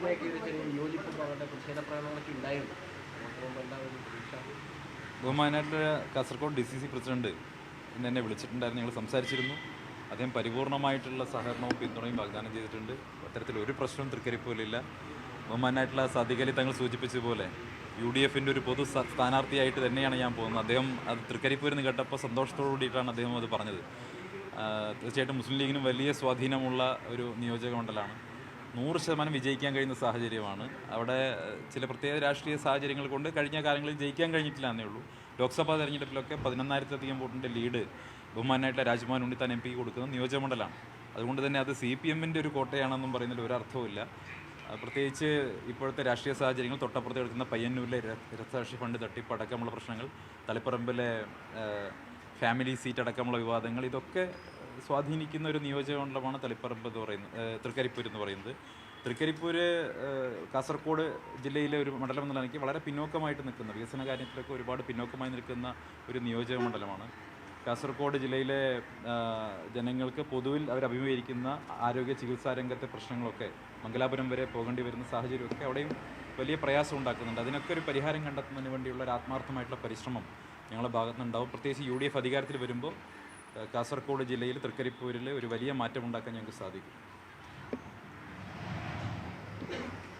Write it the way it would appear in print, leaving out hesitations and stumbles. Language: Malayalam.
സിയുമായിട്ട് ഒരു ചെറിയ വിയോജിപ്പും അവരുടെ പ്രതിഷേധ പ്രകടനങ്ങളൊക്കെ ഉണ്ടായിരുന്നു. ബഹുമാനായിട്ടുള്ള കാസർഗോഡ് DCC പ്രസിഡന്റ് ഇന്ന് എന്നെ വിളിച്ചിട്ടുണ്ടായിരുന്നു. ഞങ്ങൾ സംസാരിച്ചിരുന്നു. അദ്ദേഹം പരിപൂർണമായിട്ടുള്ള സഹകരണവും പിന്തുണയും വാഗ്ദാനം ചെയ്തിട്ടുണ്ട്. അത്തരത്തിലൊരു പ്രശ്നവും തൃക്കരിപ്പൂരിലില്ല. ബഹുമാനായിട്ടുള്ള സാദിഖ് അലി തങ്ങൾ സൂചിപ്പിച്ചതുപോലെ UDFൻ്റെ ഒരു പൊതു സ്ഥാനാർത്ഥിയായിട്ട് തന്നെയാണ് ഞാൻ പോകുന്നത്. അദ്ദേഹം അത് തൃക്കരിപ്പൂരിൽ നിന്ന് കേട്ടപ്പോൾ സന്തോഷത്തോടു കൂടിയിട്ടാണ് അദ്ദേഹം അത് പറഞ്ഞത്. തീർച്ചയായിട്ടും മുസ്ലിം ലീഗിനും വലിയ സ്വാധീനമുള്ള ഒരു നിയോജക മണ്ഡലമാണ്. 100% വിജയിക്കാൻ കഴിയുന്ന സാഹചര്യമാണ്. അവിടെ ചില പ്രത്യേക രാഷ്ട്രീയ സാഹചര്യങ്ങൾ കൊണ്ട് കഴിഞ്ഞ കാലങ്ങളിൽ ജയിക്കാൻ കഴിഞ്ഞിട്ടില്ല എന്നേ ഉള്ളൂ. ലോക്സഭാ തെരഞ്ഞെടുപ്പിലൊക്കെ 11,000-ലധികം വോട്ടിൻ്റെ ലീഡ് ബഹുമാനായിട്ട് രാജ്മോഹൻ ഉണ്ണിത്താൻ MP കൊടുക്കുന്ന നിയോജകമണ്ഡലമാണ്. അതുകൊണ്ട് തന്നെ അത് CPMൻ്റെ ഒരു കോട്ടയാണെന്നും പറയുന്നതിൽ ഒരർത്ഥവുമില്ല. പ്രത്യേകിച്ച് ഇപ്പോഴത്തെ രാഷ്ട്രീയ സാഹചര്യങ്ങൾ, തൊട്ടപ്പുറത്ത് കിടക്കുന്ന പയ്യന്നൂരിലെ രക്തസാക്ഷി ഫണ്ട് തട്ടിപ്പ് അടക്കമുള്ള പ്രശ്നങ്ങൾ, തളിപ്പറമ്പിലെ ഫാമിലി സീറ്റ് അടക്കമുള്ള വിവാദങ്ങൾ, ഇതൊക്കെ സ്വാധീനിക്കുന്ന ഒരു നിയോജകമണ്ഡലമാണ് തളിപ്പറമ്പ് എന്ന് പറയുന്നത്, തൃക്കരിപ്പൂർ എന്ന് പറയുന്നത്. തൃക്കരിപ്പൂർ കാസർഗോഡ് ജില്ലയിലെ ഒരു മണ്ഡലം എന്നുള്ള എനിക്ക് വളരെ പിന്നോക്കമായിട്ട് നിൽക്കുന്ന, വികസന കാര്യത്തിലൊക്കെ ഒരുപാട് പിന്നോക്കമായി നിൽക്കുന്ന ഒരു നിയോജക മണ്ഡലമാണ്. കാസർഗോഡ് ജില്ലയിലെ ജനങ്ങൾക്ക് പൊതുവിൽ അവരഭിമുഖീകരിക്കുന്ന ആരോഗ്യ ചികിത്സാ രംഗത്തെ പ്രശ്നങ്ങളൊക്കെ മംഗലാപുരം വരെ പോകേണ്ടി വരുന്ന സാഹചര്യമൊക്കെ അവിടെയും വലിയ പ്രയാസം ഉണ്ടാക്കുന്നുണ്ട്. അതിനൊക്കെ ഒരു പരിഹാരം കണ്ടെത്തുന്നതിന് വേണ്ടിയുള്ള ഒരു ആത്മാർത്ഥമായിട്ടുള്ള പരിശ്രമം ഞങ്ങളുടെ ഭാഗത്തുനിന്നുണ്ടാവും. പ്രത്യേകിച്ച് UDF അധികാരത്തിൽ വരുമ്പോൾ കാസർഗോഡ് ജില്ലയിൽ തൃക്കരിപ്പൂരിൽ ഒരു വലിയ മാറ്റം ഉണ്ടാക്കാൻ ഞങ്ങൾക്ക് സാധിക്കും.